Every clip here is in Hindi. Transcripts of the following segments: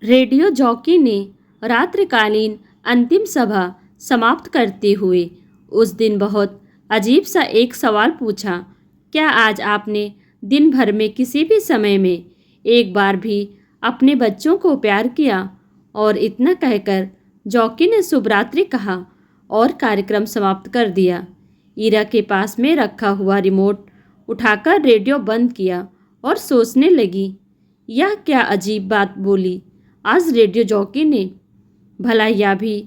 रेडियो जॉकी ने रात्रिकालीन अंतिम सभा समाप्त करते हुए उस दिन बहुत अजीब सा एक सवाल पूछा। क्या आज आपने दिन भर में किसी भी समय में एक बार भी अपने बच्चों को प्यार किया? और इतना कहकर जॉकी ने शुभ रात्रि कहा और कार्यक्रम समाप्त कर दिया। ईरा के पास में रखा हुआ रिमोट उठाकर रेडियो बंद किया और सोचने लगी, यह क्या अजीब बात बोली आज रेडियो जॉकी ने। भला यह भी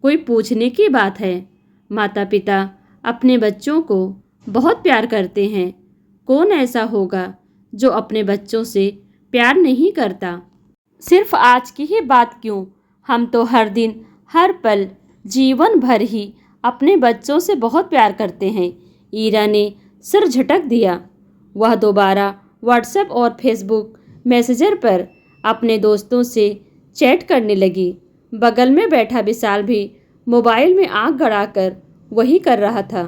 कोई पूछने की बात है? माता पिता अपने बच्चों को बहुत प्यार करते हैं। कौन ऐसा होगा जो अपने बच्चों से प्यार नहीं करता? सिर्फ आज की ही बात क्यों, हम तो हर दिन हर पल जीवन भर ही अपने बच्चों से बहुत प्यार करते हैं। ईरा ने सिर झटक दिया। वह दोबारा व्हाट्सएप और फेसबुक मैसेंजर पर अपने दोस्तों से चैट करने लगी। बगल में बैठा विशाल भी मोबाइल में आंख गड़ाकर वही कर रहा था।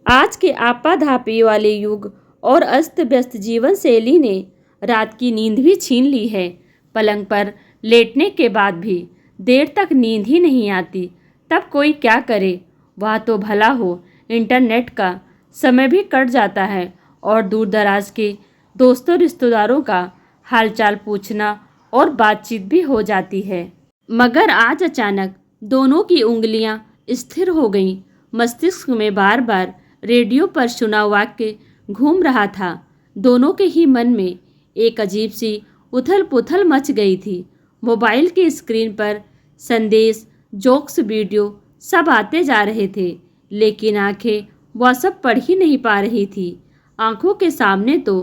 आज के आपाधापी वाले युग और अस्त व्यस्त जीवन शैली ने रात की नींद भी छीन ली है। पलंग पर लेटने के बाद भी देर तक नींद ही नहीं आती। तब कोई क्या करे? वह तो भला हो, इंटरनेट का समय भी कट जाता है और दूर दराज के दोस्तों रिश्तेदारों का हालचाल पूछना और बातचीत भी हो जाती है। मगर आज अचानक दोनों की उंगलियां स्थिर हो गईं। मस्तिष्क में बार बार रेडियो पर सुना वाक्य घूम रहा था। दोनों के ही मन में एक अजीब सी उथल पुथल मच गई थी। मोबाइल की स्क्रीन पर संदेश, जोक्स, वीडियो सब आते जा रहे थे, लेकिन आंखें वह सब पढ़ ही नहीं पा रही थी। आंखों के सामने तो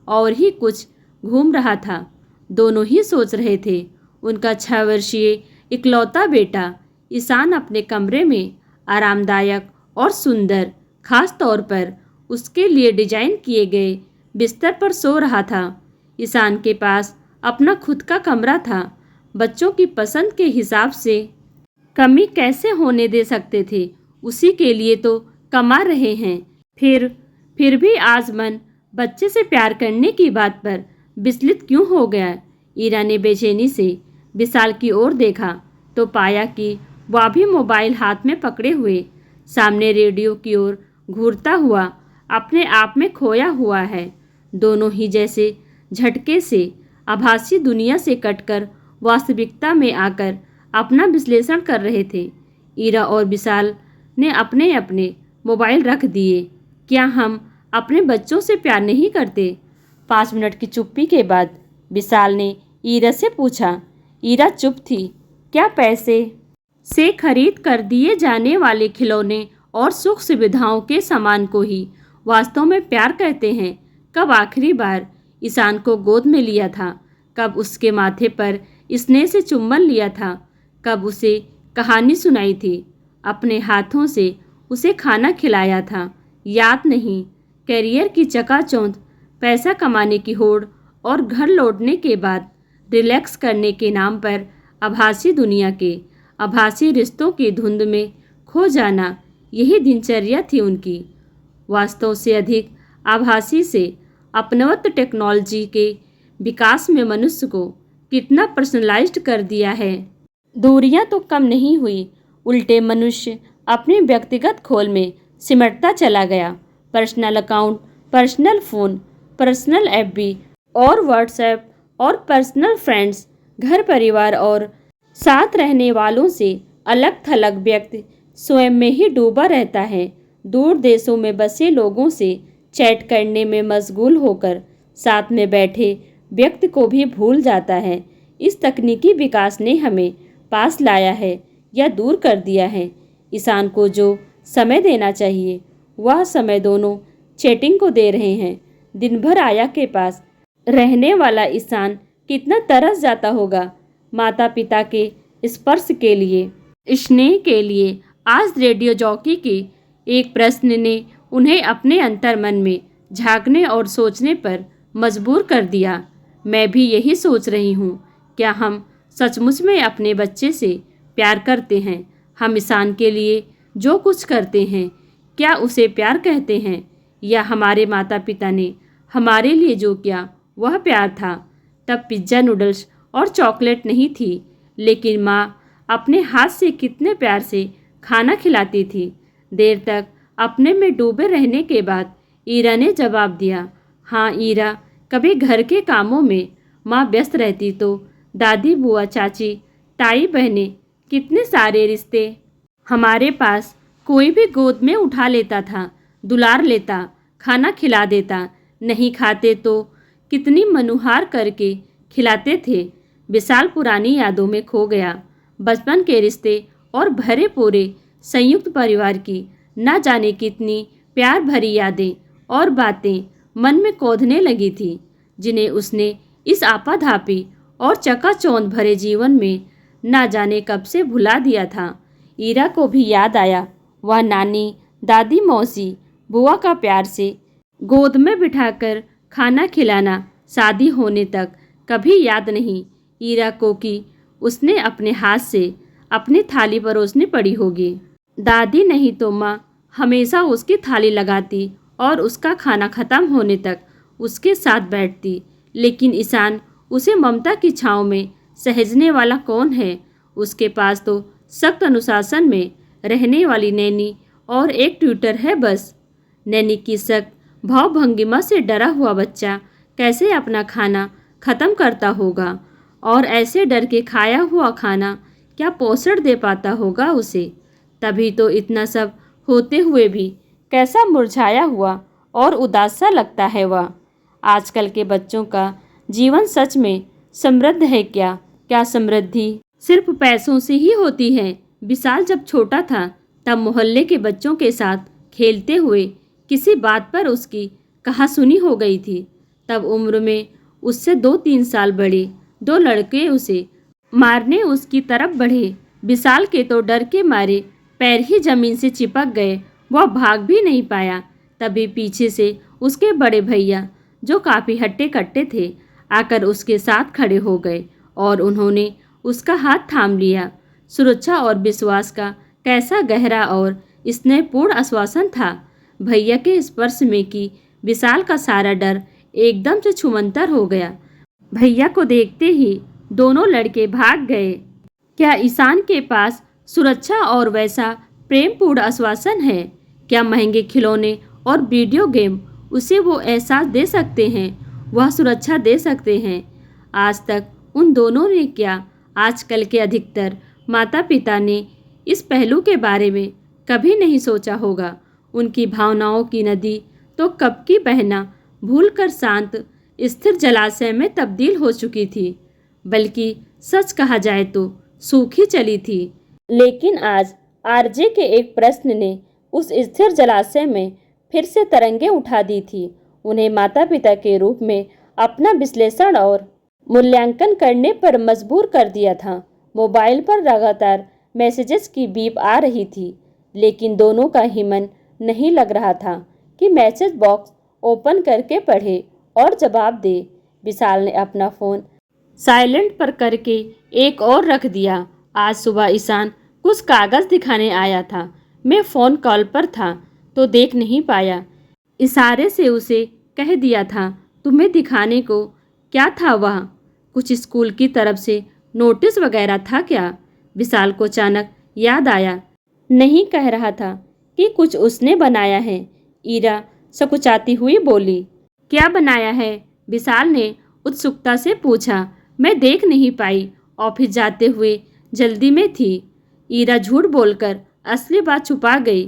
और ही कुछ घूम रहा था। दोनों ही सोच रहे थे उनका 6 वर्षीय इकलौता बेटा ईशान अपने कमरे में आरामदायक और सुंदर, खास तौर पर उसके लिए डिजाइन किए गए बिस्तर पर सो रहा था। ईशान के पास अपना खुद का कमरा था। बच्चों की पसंद के हिसाब से कमी कैसे होने दे सकते थे? उसी के लिए तो कमा रहे हैं। फिर भी आज मन बच्चे से प्यार करने की बात पर विचलित क्यों हो गया? ईरा ने बेचैनी से विशाल की ओर देखा तो पाया कि वह भी मोबाइल हाथ में पकड़े हुए सामने रेडियो की ओर घूरता हुआ अपने आप में खोया हुआ है। दोनों ही जैसे झटके से आभासी दुनिया से कटकर वास्तविकता में आकर अपना विश्लेषण कर रहे थे। ईरा और विशाल ने अपने अपने मोबाइल रख दिए। क्या हम अपने बच्चों से प्यार नहीं करते? 5 मिनट की चुप्पी के बाद विशाल ने ईरा से पूछा। ईरा चुप थी। क्या पैसे से खरीद कर दिए जाने वाले खिलौने और सुख सुविधाओं के सामान को ही वास्तव में प्यार कहते हैं? कब आखिरी बार ईशान को गोद में लिया था? कब उसके माथे पर स्नेह से चुम्बन लिया था? कब उसे कहानी सुनाई थी? अपने हाथों से उसे खाना खिलाया था? याद नहीं। करियर की चकाचौंध, पैसा कमाने की होड़ और घर लौटने के बाद रिलैक्स करने के नाम पर आभासी दुनिया के आभासी रिश्तों की धुंध में खो जाना, यही दिनचर्या थी उनकी। वास्तव से अधिक आभासी से अपनवत टेक्नोलॉजी के विकास में मनुष्य को कितना पर्सनलाइज्ड कर दिया है। दूरियां तो कम नहीं हुई, उल्टे मनुष्य अपने व्यक्तिगत खोल में सिमटता चला गया। Personal account, personal phone, personal FB और व्हाट्सएप और पर्सनल फ्रेंड्स, घर परिवार और साथ रहने वालों से अलग थलग व्यक्ति स्वयं में ही डूबा रहता है। दूर देशों में बसे लोगों से चैट करने में मशगूल होकर साथ में बैठे व्यक्ति को भी भूल जाता है। इस तकनीकी विकास ने हमें पास लाया है या दूर कर दिया है? ईशान को जो समय देना चाहिए वह समय दोनों चैटिंग को दे रहे हैं। दिन भर आया के पास रहने वाला ईशान कितना तरस जाता होगा माता पिता के स्पर्श के लिए, स्नेह के लिए। आज रेडियो जॉकी के एक प्रश्न ने उन्हें अपने अंतर मन में झांकने और सोचने पर मजबूर कर दिया। मैं भी यही सोच रही हूँ। क्या हम सचमुच में अपने बच्चे से प्यार करते हैं? हम ईशान के लिए जो कुछ करते हैं, क्या उसे प्यार कहते हैं? या हमारे माता पिता ने हमारे लिए जो किया वह प्यार था? तब पिज्ज़ा, नूडल्स और चॉकलेट नहीं थी, लेकिन माँ अपने हाथ से कितने प्यार से खाना खिलाती थी। देर तक अपने में डूबे रहने के बाद ईरा ने जवाब दिया, हाँ ईरा, कभी घर के कामों में माँ व्यस्त रहती तो दादी, बुआ, चाची, ताई बहनें, कितने सारे रिश्ते हमारे पास कोई भी गोद में उठा लेता था, दुलार लेता, खाना खिला देता। नहीं खाते तो कितनी मनुहार करके खिलाते थे। विशाल पुरानी यादों में खो गया। बचपन के रिश्ते और भरे पूरे संयुक्त परिवार की न जाने कितनी प्यार भरी यादें और बातें मन में कौंधने लगी थी, जिन्हें उसने इस आपाधापी और चकाचौंध भरे जीवन में न जाने कब से भुला दिया था। ईरा को भी याद आया वह नानी, दादी, मौसी, बुआ का प्यार से गोद में बिठाकर खाना खिलाना। शादी होने तक कभी याद नहीं ईरा को कि उसने अपने हाथ से अपनी थाली परोसनी पड़ी होगी। दादी नहीं तो माँ हमेशा उसकी थाली लगाती और उसका खाना खत्म होने तक उसके साथ बैठती। लेकिन ईशान, उसे ममता की छाँव में सहेजने वाला कौन है? उसके पास तो सख्त अनुशासन में रहने वाली नैनी और एक ट्यूटर है बस। नैनी की सख्त भावभंगिमा से डरा हुआ बच्चा कैसे अपना खाना खत्म करता होगा, और ऐसे डर के खाया हुआ खाना क्या पोषण दे पाता होगा उसे? तभी तो इतना सब होते हुए भी कैसा मुरझाया हुआ और उदास सा लगता है वह। आजकल के बच्चों का जीवन सच में समृद्ध है क्या? क्या समृद्धि सिर्फ पैसों से ही होती है? विशाल जब छोटा था तब मोहल्ले के बच्चों के साथ खेलते हुए किसी बात पर उसकी कहासुनी हो गई थी। तब उम्र में उससे 2-3 साल बड़े 2 लड़के उसे मारने उसकी तरफ बढ़े। विशाल के तो डर के मारे पैर ही जमीन से चिपक गए, वह भाग भी नहीं पाया। तभी पीछे से उसके बड़े भैया, जो काफ़ी हट्टे कट्टे थे, आकर उसके साथ खड़े हो गए और उन्होंने उसका हाथ थाम लिया। सुरक्षा और विश्वास का कैसा गहरा और स्नेहपूर्ण आश्वासन था भैया के स्पर्श में कि विशाल का सारा डर एकदम से छूमंतर हो गया। भैया को देखते ही दोनों लड़के भाग गए। क्या ईशान के पास सुरक्षा और वैसा प्रेमपूर्ण आश्वासन है? क्या महंगे खिलौने और वीडियो गेम उसे वो एहसास दे सकते हैं, वह सुरक्षा दे सकते हैं? आज तक उन दोनों ने क्या, आजकल के अधिकतर माता पिता ने इस पहलू के बारे में कभी नहीं सोचा होगा। उनकी भावनाओं की नदी तो कब की बहना भूलकर शांत स्थिर जलाशय में तब्दील हो चुकी थी, बल्कि सच कहा जाए तो सूखी चली थी। लेकिन आज आरजे के एक प्रश्न ने उस स्थिर जलाशय में फिर से तरंगे उठा दी थी। उन्हें माता पिता के रूप में अपना विश्लेषण और मूल्यांकन करने पर मजबूर कर दिया था। मोबाइल पर लगातार मैसेजेस की बीप आ रही थी, लेकिन दोनों का ही मन नहीं लग रहा था कि मैसेज बॉक्स ओपन करके पढ़े और जवाब दे। विशाल ने अपना फ़ोन साइलेंट पर करके एक और रख दिया। आज सुबह ईशान कुछ कागज़ दिखाने आया था। मैं फ़ोन कॉल पर था तो देख नहीं पाया। इशारे से उसे कह दिया था। तुम्हें दिखाने को क्या था वहाँ? कुछ स्कूल की तरफ से नोटिस वगैरह था क्या? विशाल को अचानक याद आया। नहीं, कह रहा था कि कुछ उसने बनाया है। ईरा सकुचाती हुई बोली। क्या बनाया है? विशाल ने उत्सुकता से पूछा। मैं देख नहीं पाई, ऑफिस जाते हुए जल्दी में थी। ईरा झूठ बोलकर असली बात छुपा गई।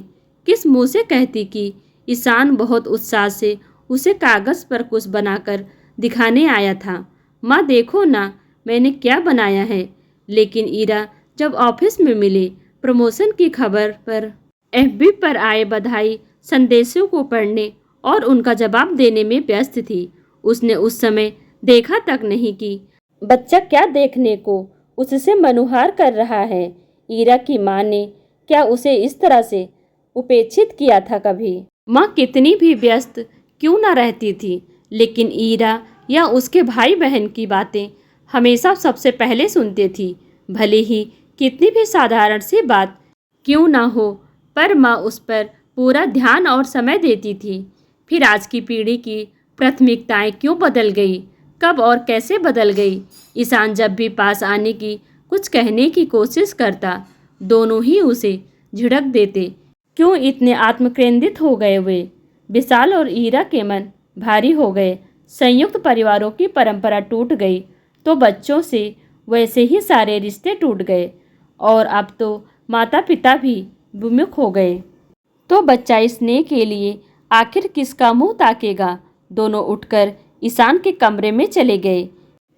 किस मुंह से कहती कि ईशान बहुत उत्साह से उसे कागज़ पर कुछ बनाकर दिखाने आया था। माँ देखो ना, मैंने क्या बनाया है। लेकिन ईरा जब ऑफिस में मिले प्रमोशन की खबर पर एफबी पर आए बधाई संदेशों को पढ़ने और उनका जवाब देने में व्यस्त थी। उसने उस समय देखा तक नहीं कि बच्चा क्या देखने को उससे मनुहार कर रहा है। ईरा की माँ ने क्या उसे इस तरह से उपेक्षित किया था कभी? माँ कितनी भी व्यस्त क्यों ना रहती थी, लेकिन ईरा या उसके भाई बहन की बातें हमेशा सबसे पहले सुनते थी। भले ही कितनी भी साधारण सी बात क्यों ना हो, पर माँ उस पर पूरा ध्यान और समय देती थी। फिर आज की पीढ़ी की प्राथमिकताएं क्यों बदल गई? कब और कैसे बदल गई। ईशान जब भी पास आने की कुछ कहने की कोशिश करता, दोनों ही उसे झिड़क देते। क्यों इतने आत्मकेंद्रित हो गए वे। विशाल और ईरा के मन भारी हो गए। संयुक्त परिवारों की परंपरा टूट गई तो बच्चों से वैसे ही सारे रिश्ते टूट गए और अब तो माता पिता भी विमुख हो गए। तो बच्चा स्नेह के लिए आखिर किसका मुंह ताकेगा। दोनों उठकर ईशान के कमरे में चले गए।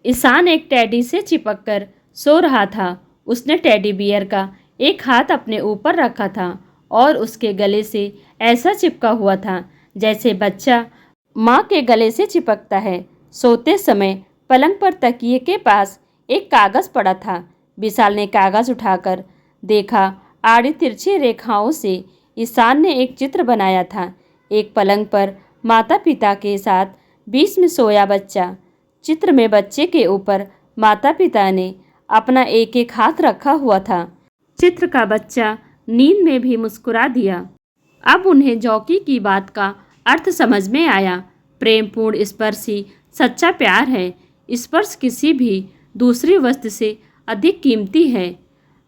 ईशान एक टेडी से चिपक कर सो रहा था। उसने टेडी बियर का एक हाथ अपने ऊपर रखा था और उसके गले से ऐसा चिपका हुआ था जैसे बच्चा माँ के गले से चिपकता है। सोते समय पलंग पर तकिए के पास एक कागज़ पड़ा था। विशाल ने कागज़ उठाकर देखा। आड़ी तिरछी रेखाओं से ईशान ने एक चित्र बनाया था। एक पलंग पर माता पिता के साथ बीच में सोया बच्चा। चित्र में बच्चे के ऊपर माता पिता ने अपना एक एक हाथ रखा हुआ था। चित्र का बच्चा नींद में भी मुस्कुरा दिया। अब उन्हें जॉकी की बात का अर्थ समझ में आया। प्रेमपूर्ण स्पर्श ही सच्चा प्यार है। स्पर्श किसी भी दूसरी वस्तु से अधिक कीमती है।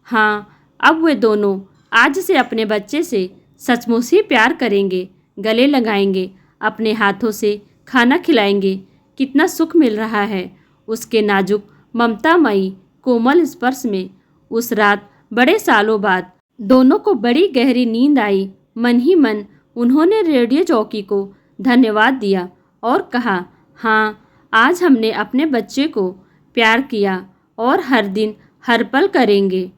हाँ, अब वे दोनों आज से अपने बच्चे से सचमुच ही प्यार करेंगे, गले लगाएंगे, अपने हाथों से खाना खिलाएंगे। कितना सुख मिल रहा है उसके नाजुक ममतामयी कोमल स्पर्श में। उस रात बड़े सालों बाद दोनों को बड़ी गहरी नींद आई। मन ही मन उन्होंने रेडियो जॉकी को धन्यवाद दिया और कहा, हाँ, आज हमने अपने बच्चे को प्यार किया और हर दिन हर पल करेंगे।